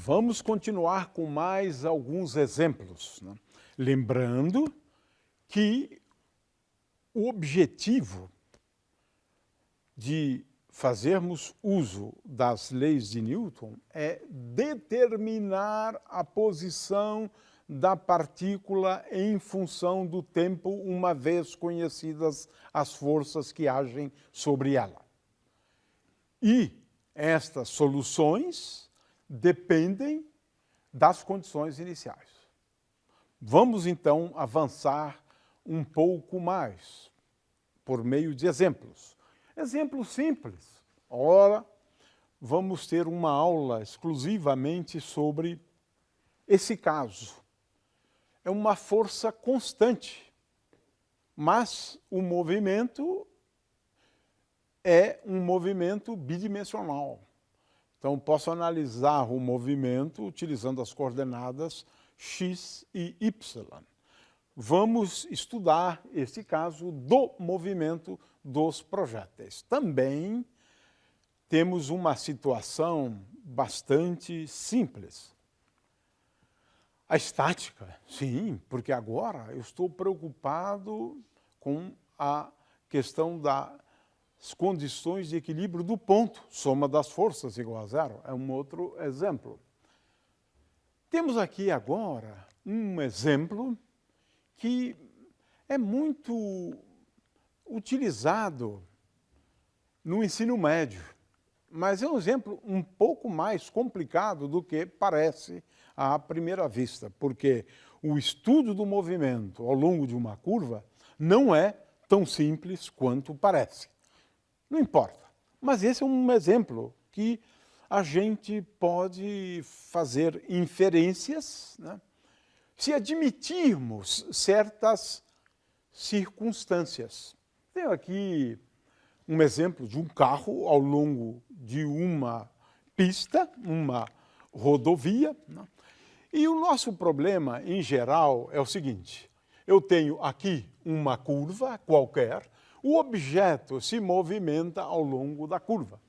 vamos continuar com mais alguns exemplos, né? Lembrando que o objetivo de fazermos uso das leis de Newton é determinar a posição da partícula em função do tempo, uma vez conhecidas as forças que agem sobre ela. E estas soluções dependem das condições iniciais. Vamos, então, avançar um pouco mais, por meio de exemplos. Exemplos simples. Ora, vamos ter uma aula exclusivamente sobre esse caso. É uma força constante, mas o movimento é um movimento bidimensional. Então, posso analisar o movimento utilizando as coordenadas x e y. Vamos estudar esse caso do movimento dos projéteis. Também temos uma situação bastante simples. A estática, sim, porque agora eu estou preocupado com a questão das condições de equilíbrio do ponto, soma das forças igual a zero, é um outro exemplo. Temos aqui agora um exemplo que é muito utilizado no ensino médio, mas é um exemplo um pouco mais complicado do que parece à primeira vista, porque o estudo do movimento ao longo de uma curva não é tão simples quanto parece. Não importa, mas esse é um exemplo que a gente pode fazer inferências, né, se admitirmos certas circunstâncias. Tenho aqui um exemplo de um carro ao longo de uma pista, uma rodovia, né? E o nosso problema, em geral, é o seguinte: eu tenho aqui uma curva qualquer, o objeto se movimenta ao longo da curva.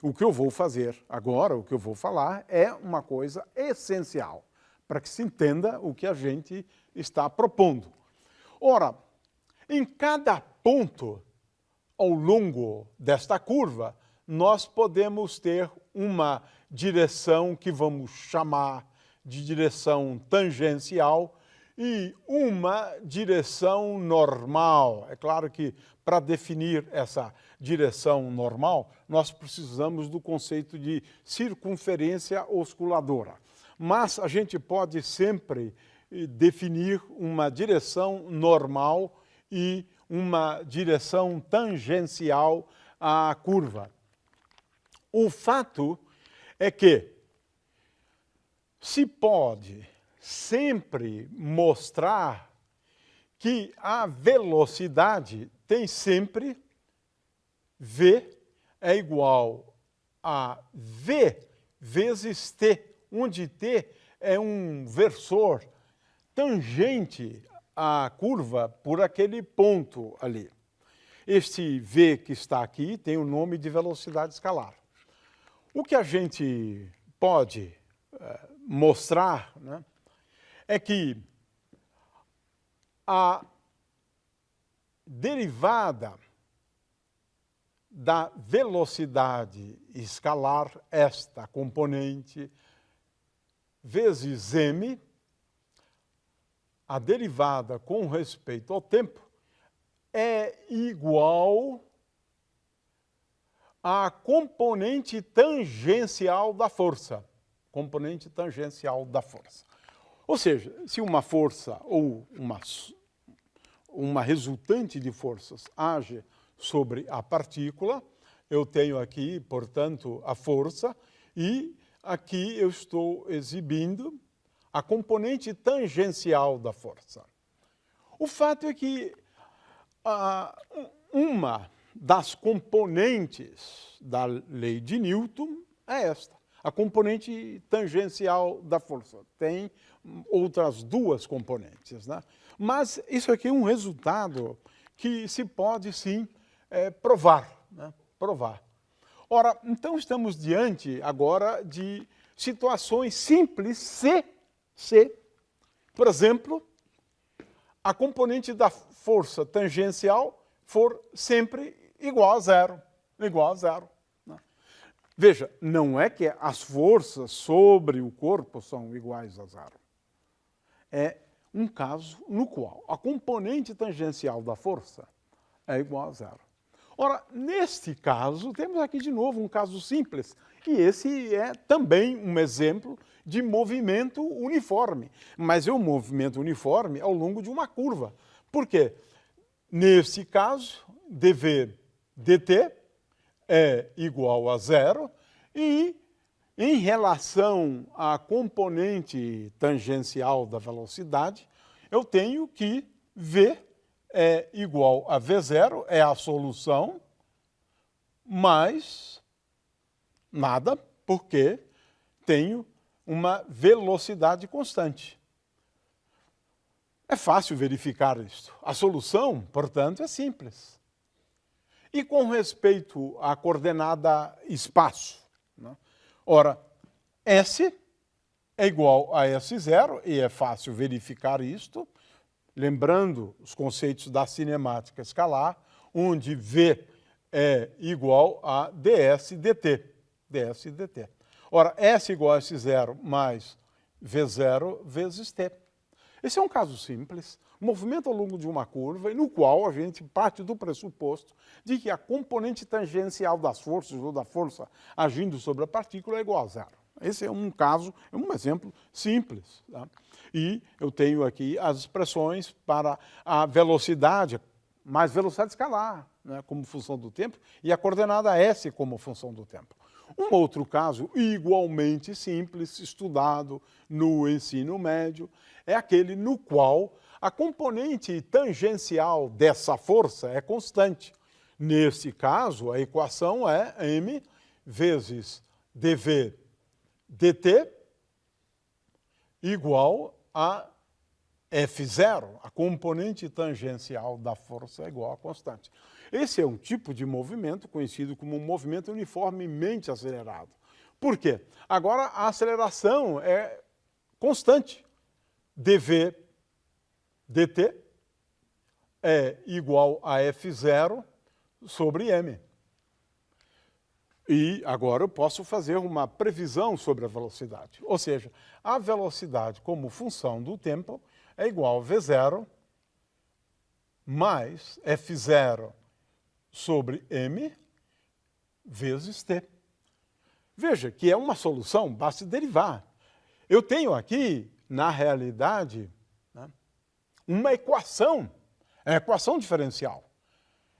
O que eu vou fazer agora, o que eu vou falar, é uma coisa essencial, para que se entenda o que a gente está propondo. Ora, em cada ponto ao longo desta curva, nós podemos ter uma direção que vamos chamar de direção tangencial e uma direção normal. É claro que para definir essa direção normal, nós precisamos do conceito de circunferência osculadora. Mas a gente pode sempre definir uma direção normal e uma direção tangencial à curva. O fato é que se pode sempre mostrar que a velocidade tem sempre v é igual a v vezes t, onde t é um versor tangente à curva por aquele ponto ali. Este v que está aqui tem o nome de velocidade escalar. O que a gente pode mostrar, né, é que a derivada da velocidade escalar, esta componente, vezes m, a derivada com respeito ao tempo, é igual à componente tangencial da força. Componente tangencial da força. Ou seja, se uma força ou uma resultante de forças age sobre a partícula, eu tenho aqui, portanto, a força, e aqui eu estou exibindo a componente tangencial da força. O fato é que uma das componentes da lei de Newton é esta, a componente tangencial da força. Tem outras duas componentes, né? Mas isso aqui é um resultado que se pode, sim, provar, né? Provar. Ora, então estamos diante agora de situações simples se, por exemplo, a componente da força tangencial for sempre igual a zero. Veja, não é que as forças sobre o corpo são iguais a zero. É um caso no qual a componente tangencial da força é igual a zero. Ora, neste caso, temos aqui de novo um caso simples, e esse é também um exemplo de movimento uniforme, mas é um movimento uniforme ao longo de uma curva. Por quê? Neste caso, dv dt é igual a zero e, em relação à componente tangencial da velocidade, eu tenho que v é igual a v0, é a solução, mais nada, porque tenho uma velocidade constante. É fácil verificar isto. A solução, portanto, é simples. E com respeito à coordenada espaço, né? Ora, S é igual a S0, e é fácil verificar isto, lembrando os conceitos da cinemática escalar, onde V é igual a ds dt. Ora, S igual a S0 mais V0 vezes t. Esse é um caso simples, movimento ao longo de uma curva, e no qual a gente parte do pressuposto de que a componente tangencial das forças ou da força agindo sobre a partícula é igual a zero. Esse é um caso, é um exemplo simples. Tá? E eu tenho aqui as expressões para a velocidade, mais velocidade escalar, né, como função do tempo, e a coordenada S como função do tempo. Um outro caso igualmente simples, estudado no ensino médio, é aquele no qual a componente tangencial dessa força é constante. Nesse caso, a equação é m vezes dv dt igual a F0, a componente tangencial da força é igual a constante. Esse é um tipo de movimento conhecido como um movimento uniformemente acelerado. Por quê? Agora a aceleração é constante. dv dt é igual a F0 sobre m. E agora eu posso fazer uma previsão sobre a velocidade. Ou seja, a velocidade como função do tempo é igual a V0 mais F0 sobre m vezes t. Veja que é uma solução, basta derivar. Eu tenho aqui, na realidade, né, uma equação, é a equação diferencial.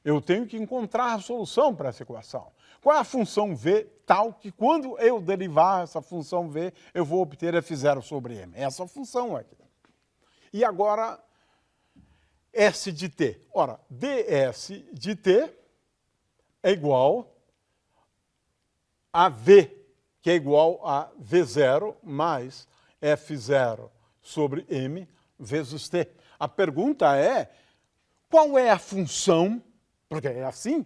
Eu tenho que encontrar a solução para essa equação. Qual é a função v tal que quando eu derivar essa função v, eu vou obter F0 sobre m? Essa função aqui. E agora, S de t. Ora, ds de t é igual a v, que é igual a v0 mais F0 sobre m vezes t. A pergunta é, qual é a função, porque é assim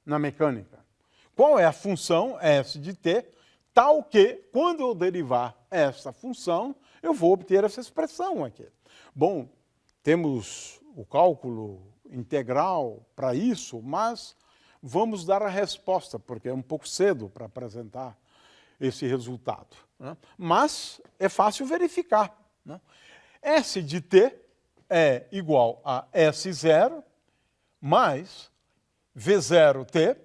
na mecânica, qual é a função S de t, tal que, quando eu derivar essa função, eu vou obter essa expressão aqui. Bom, temos o cálculo integral para isso, mas vamos dar a resposta, porque é um pouco cedo para apresentar esse resultado, né? Mas é fácil verificar, né? S de t é igual a S0 mais V0t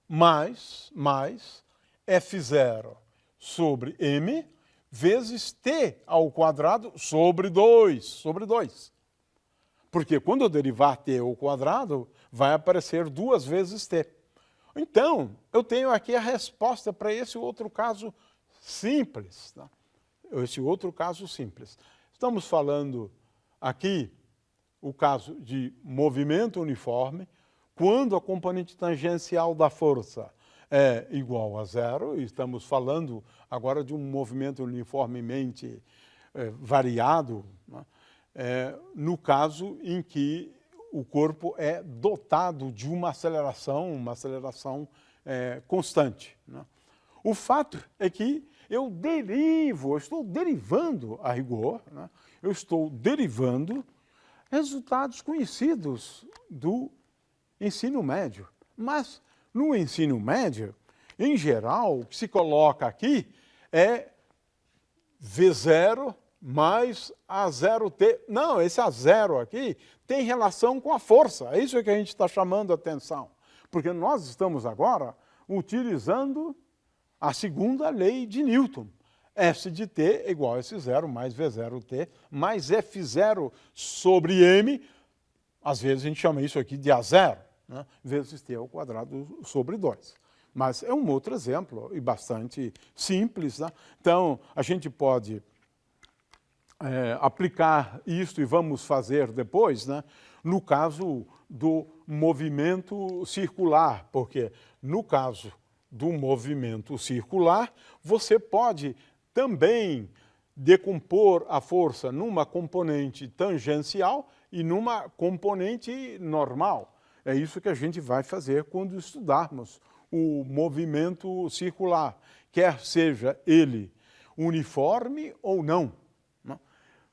mais F0 sobre m vezes t ao quadrado sobre 2. Porque quando eu derivar t ao quadrado, vai aparecer 2 vezes t. Então, eu tenho aqui a resposta para esse outro caso simples. Tá? Estamos falando aqui o caso de movimento uniforme, quando a componente tangencial da força é igual a zero, e estamos falando agora de um movimento uniformemente variado, né? No caso em que o corpo é dotado de uma aceleração constante, né? O fato é que eu estou derivando a rigor, né? Eu estou derivando resultados conhecidos do ensino médio. Mas no ensino médio, em geral, o que se coloca aqui é V0 mais A0T. Não, esse A0 aqui tem relação com a força. É isso que a gente está chamando a atenção. Porque nós estamos agora utilizando a segunda lei de Newton. S de T é igual a S0 mais V0T mais F0 sobre M. Às vezes a gente chama isso aqui de A0, né? Vezes T ao quadrado sobre 2. Mas é um outro exemplo e bastante simples, né? Então, a gente pode aplicar isto, e vamos fazer depois, né? No caso do movimento circular, porque no caso do movimento circular, você pode também decompor a força numa componente tangencial e numa componente normal. É isso que a gente vai fazer quando estudarmos o movimento circular, quer seja ele uniforme ou não.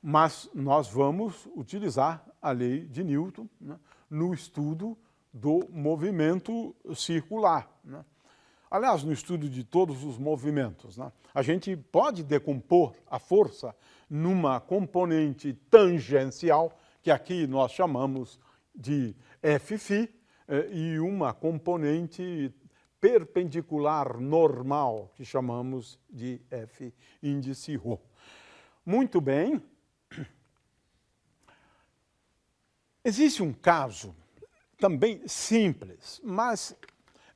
Mas nós vamos utilizar a lei de Newton, né, no estudo do movimento circular, né? Aliás, no estudo de todos os movimentos, né? A gente pode decompor a força numa componente tangencial, que aqui nós chamamos de Fφ, e uma componente perpendicular normal, que chamamos de F índice ρ. Muito bem. Existe um caso também simples, mas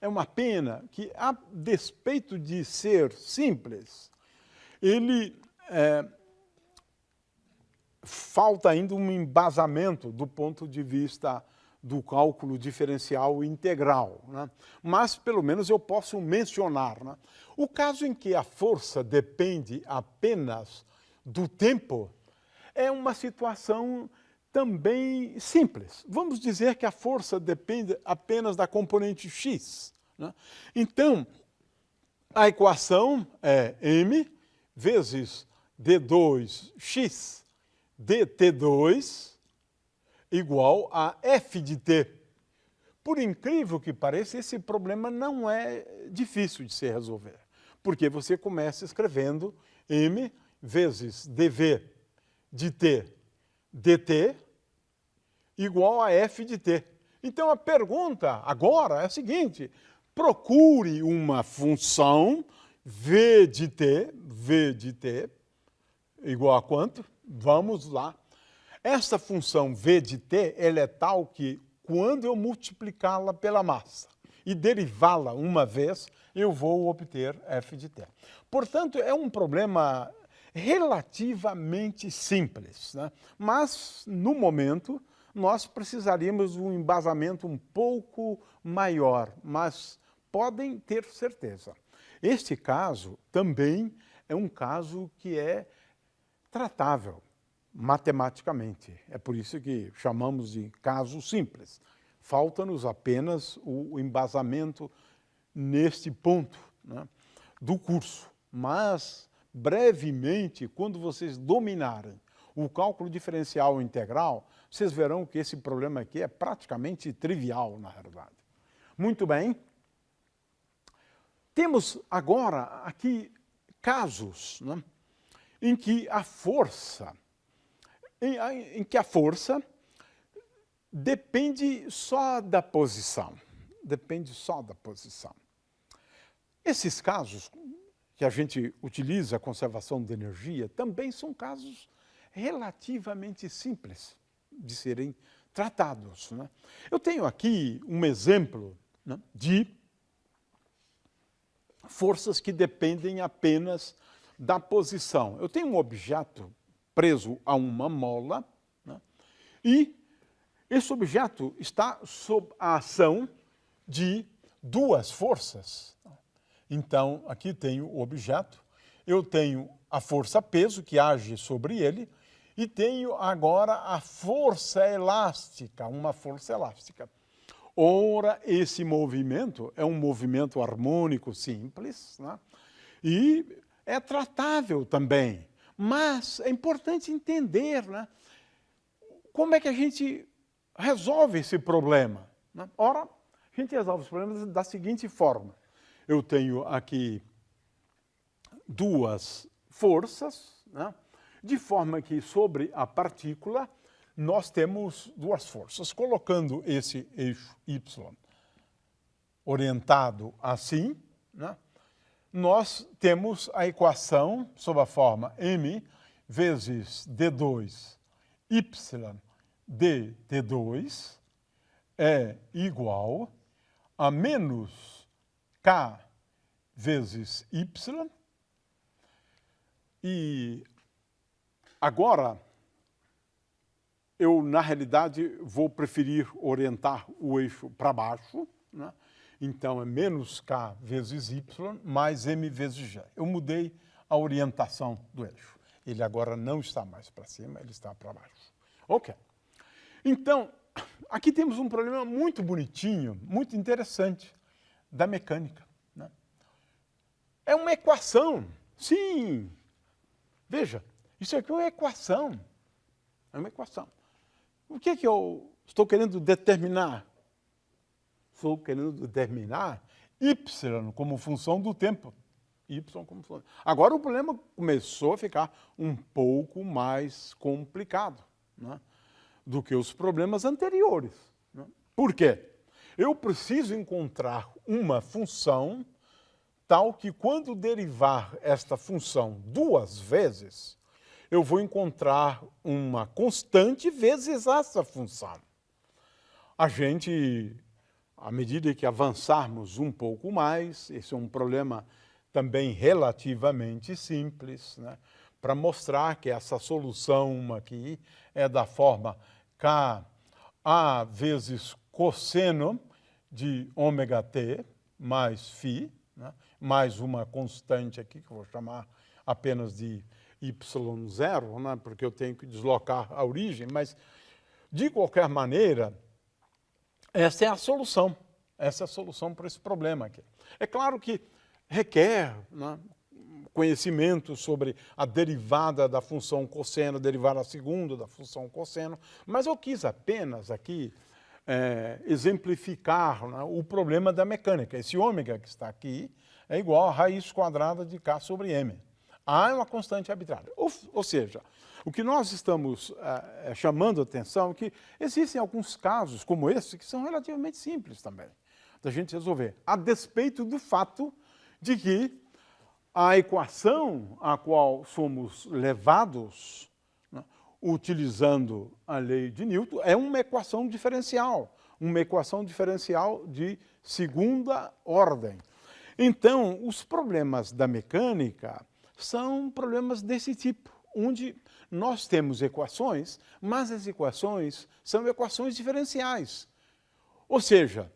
é uma pena que, a despeito de ser simples, ele falta ainda um embasamento do ponto de vista do cálculo diferencial integral, né? Mas, pelo menos, eu posso mencionar, né? O caso em que a força depende apenas do tempo é uma situação também simples. Vamos dizer que a força depende apenas da componente x, né? Então, a equação é m vezes d2x dt2 igual a f de t. Por incrível que pareça, esse problema não é difícil de se resolver, porque você começa escrevendo m vezes dv de t dt igual a f de t. Então, a pergunta agora é a seguinte: procure uma função v de t igual a quanto? Vamos lá. Essa função v de t, ela é tal que, quando eu multiplicá-la pela massa e derivá-la uma vez, eu vou obter f de t. Portanto, é um problema relativamente simples, né? Mas, no momento, nós precisaríamos de um embasamento um pouco maior, mas podem ter certeza. Este caso também é um caso que é tratável matematicamente. É por isso que chamamos de caso simples. Falta-nos apenas o embasamento neste ponto, né, do curso. Mas, brevemente, quando vocês dominarem o cálculo diferencial integral, vocês verão que esse problema aqui é praticamente trivial, na realidade. Muito bem. Temos agora aqui casos, né, em que a força depende só da posição. Depende só da posição. Esses casos que a gente utiliza a conservação de energia também são casos relativamente simples de serem tratados, né? Eu tenho aqui um exemplo, né, de forças que dependem apenas da posição. Eu tenho um objeto preso a uma mola, né, e esse objeto está sob a ação de duas forças. Então, aqui tenho o objeto, eu tenho a força peso que age sobre ele, e tenho agora a força elástica, uma força elástica. Ora, esse movimento é um movimento harmônico simples, né? E é tratável também, mas é importante entender, né, como é que a gente resolve esse problema. Né? Ora, a gente resolve os problemas da seguinte forma. Eu tenho aqui duas forças, né, de forma que sobre a partícula nós temos duas forças. Colocando esse eixo Y orientado assim, né, nós temos a equação sob a forma m vezes d2 y dt2 é igual a menos k vezes y. E agora, eu, na realidade, vou preferir orientar o eixo para baixo, né? Então, é menos k vezes y mais m vezes g. Eu mudei a orientação do eixo. Ele agora não está mais para cima, ele está para baixo. Ok. Então, aqui temos um problema muito bonitinho, muito interessante, da mecânica. Né? É uma equação. Sim! Veja, isso aqui é uma equação. É uma equação. O que é que eu estou querendo determinar? Estou querendo determinar y como função do tempo. Y como função. Agora o problema começou a ficar um pouco mais complicado, né, do que os problemas anteriores. Né? Por quê? Eu preciso encontrar uma função tal que quando derivar esta função duas vezes, eu vou encontrar uma constante vezes essa função. A gente, à medida que avançarmos um pouco mais, esse é um problema também relativamente simples, né, para mostrar que essa solução aqui é da forma Ka vezes cosseno de ômega t mais φ, né, mais uma constante aqui, que eu vou chamar apenas de y0, né, porque eu tenho que deslocar a origem, mas, de qualquer maneira, essa é a solução. Essa é a solução para esse problema aqui. É claro que requer, né, conhecimento sobre a derivada da função cosseno, derivada segunda da função cosseno, mas eu quis apenas aqui exemplificar, né, o problema da mecânica. Esse ômega que está aqui é igual a raiz quadrada de K sobre M. A é uma constante arbitrária. Ou seja, o que nós estamos chamando a atenção é que existem alguns casos como esse que são relativamente simples também da gente resolver, a despeito do fato de que a equação a qual somos levados, né, utilizando a lei de Newton, é uma equação diferencial de segunda ordem. Então, os problemas da mecânica são problemas desse tipo, onde nós temos equações, mas as equações são equações diferenciais. Ou seja,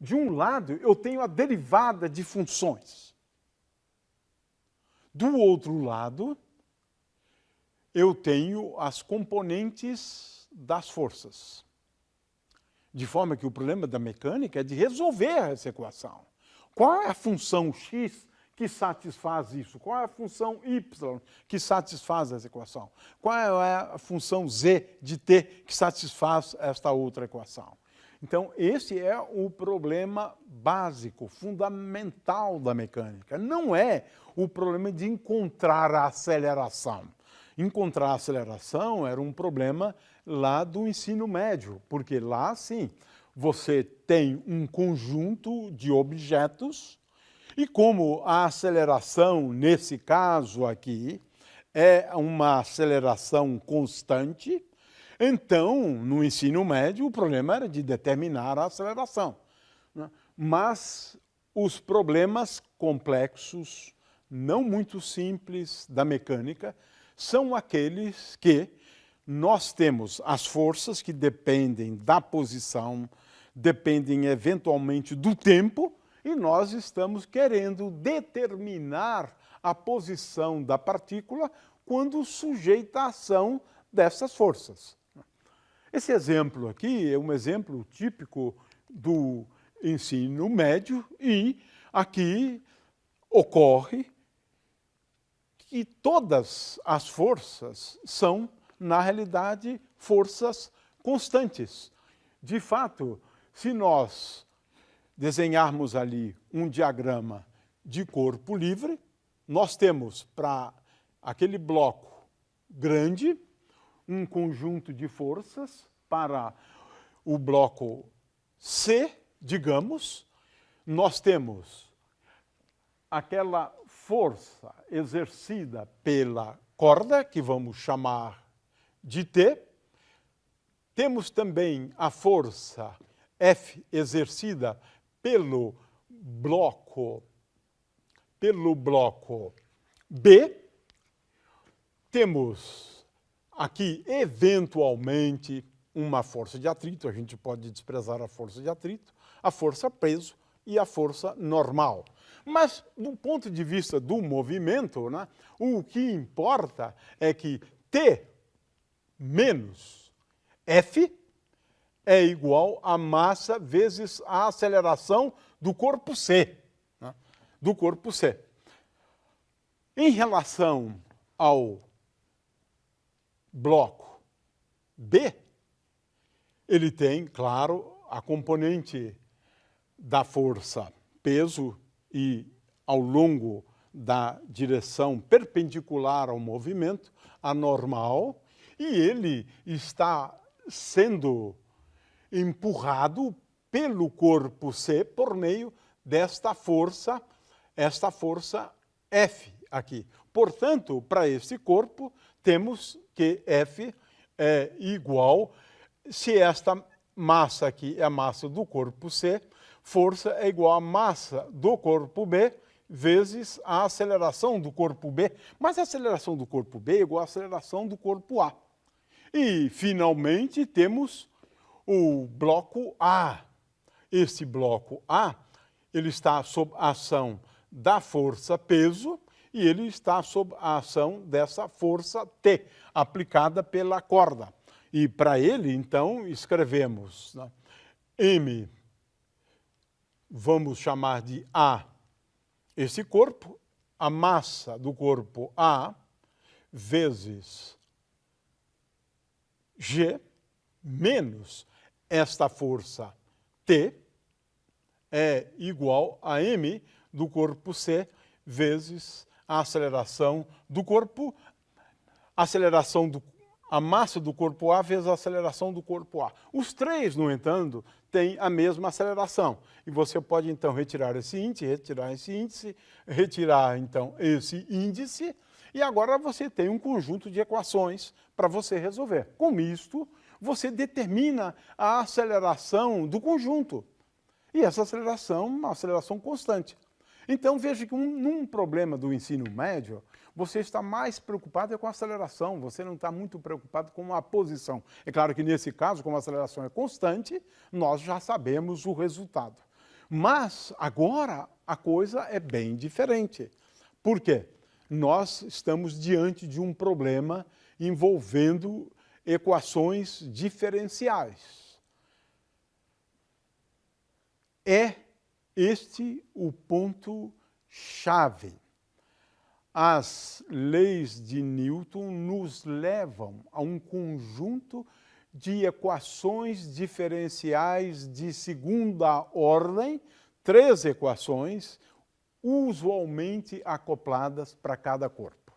de um lado eu tenho a derivada de funções. Do outro lado, eu tenho as componentes das forças. De forma que o problema da mecânica é de resolver essa equação. Qual é a função x que satisfaz isso? Qual é a função y que satisfaz essa equação? Qual é a função z de t que satisfaz esta outra equação? Então, esse é o problema básico, fundamental da mecânica. Não é o problema de encontrar a aceleração. Encontrar a aceleração era um problema lá do ensino médio, porque lá, sim, você tem um conjunto de objetos e como a aceleração, nesse caso aqui, é uma aceleração constante, então, no ensino médio, o problema era de determinar a aceleração. Né? Mas os problemas complexos, não muito simples da mecânica, são aqueles que nós temos as forças que dependem da posição, dependem eventualmente do tempo, e nós estamos querendo determinar a posição da partícula quando sujeita à ação dessas forças. Esse exemplo aqui é um exemplo típico do ensino médio e aqui ocorre que todas as forças são, na realidade, forças constantes. De fato, se nós desenharmos ali um diagrama de corpo livre, nós temos para aquele bloco grande um conjunto de forças, para o bloco C, digamos, nós temos aquela força exercida pela corda, que vamos chamar de T. Temos também a força F exercida pelo bloco B. Temos aqui, eventualmente, uma força de atrito, a gente pode desprezar a força de atrito, a força peso e a força normal. Mas, do ponto de vista do movimento, né, o que importa é que T menos F é igual a massa vezes a aceleração do corpo C. Né, do corpo C. Em relação ao bloco B, ele tem, claro, a componente da força peso e ao longo da direção perpendicular ao movimento, a normal, e ele está sendo empurrado pelo corpo C por meio desta força, esta força F aqui. Portanto, para esse corpo, temos que F é igual, se esta massa aqui é a massa do corpo C, força é igual à massa do corpo B vezes a aceleração do corpo B, mas a aceleração do corpo B é igual à aceleração do corpo A. E, finalmente, temos o bloco A. Este bloco A, ele está sob a ação da força peso e ele está sob a ação dessa força T, aplicada pela corda. E para ele, então, escrevemos, né, M, vamos chamar de A, esse corpo, a massa do corpo A, vezes G, menos esta força T, é igual a M do corpo C, vezes a aceleração do corpo, a massa do corpo A vezes a aceleração do corpo A. Os três, no entanto, têm a mesma aceleração. E você pode, então, retirar esse índice, retirar, então, esse índice, e agora você tem um conjunto de equações para você resolver. Com isto, você determina a aceleração do conjunto. E essa aceleração é uma aceleração constante. Então, veja que num problema do ensino médio, você está mais preocupado com a aceleração, você não está muito preocupado com a posição. É claro que, nesse caso, como a aceleração é constante, nós já sabemos o resultado. Mas, agora, a coisa é bem diferente. Por quê? Nós estamos diante de um problema envolvendo equações diferenciais. É este o ponto-chave. As leis de Newton nos levam a um conjunto de equações diferenciais de segunda ordem, 3 equações, usualmente acopladas para cada corpo.